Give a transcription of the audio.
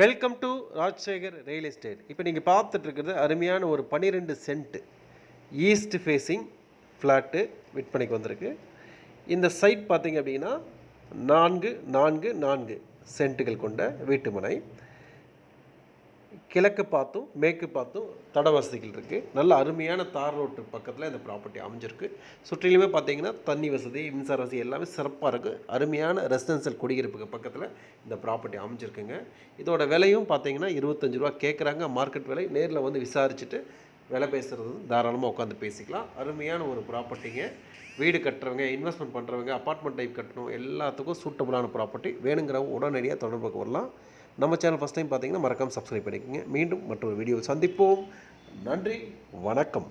Welcome to Rajasekar real estate. இப்போ நீங்கள் பார்த்துட்டு இருக்கிறது அருமையான ஒரு 12 சென்ட் ஈஸ்ட் ஃபேஸிங் ஃப்ளாட்டு விற்பனைக்கு வந்திருக்கு. இந்த சைட் பார்த்தீங்க அப்படின்னா 4 சென்ட்டுகள் கொண்ட வீட்டுமனை. கிழக்கு பார்த்தும் மேற்கு பார்த்தும் தட வசதிகள் இருக்குது. நல்ல அருமையான தார் ரோட்டு பக்கத்தில் இந்த ப்ராப்பர்ட்டி அமைஞ்சிருக்கு. சுற்றிலுமே பார்த்தீங்கன்னா தண்ணி வசதி, மின்சார வசதி எல்லாமே சிறப்பாக இருக்குது. அருமையான ரெசிடென்சியல் குடியிருப்புக்கு பக்கத்தில் இந்த ப்ராப்பர்ட்டி அமைஞ்சிருக்குங்க. இதோட விலையும் பார்த்தீங்கன்னா 25 ரூபா கேட்குறாங்க. மார்க்கெட் விலை நேரில் வந்து விசாரிச்சுட்டு விலை பேசுகிறது தாராளமாக உட்காந்து பேசிக்கலாம். அருமையான ஒரு ப்ராப்பர்ட்டிங்க. வீடு கட்டுறவங்க, இன்வெஸ்ட்மெண்ட் பண்ணுறவங்க, அப்பார்ட்மெண்ட் டைப் கட்டணும், எல்லாத்துக்கும் சூட்டபுளான ப்ராப்பர்ட்டி. வேணுங்கிறவங்க உடனடியாக தொடர்புக்கு வரலாம். நம்ம சேனல் ஃபஸ்ட் டைம் பார்த்தீங்கன்னா மறக்காமல் சப்ஸ்கிரைப் பண்ணிக்கோங்க. மீண்டும் மற்றொரு வீடியோ சந்திப்போம். நன்றி, வணக்கம்.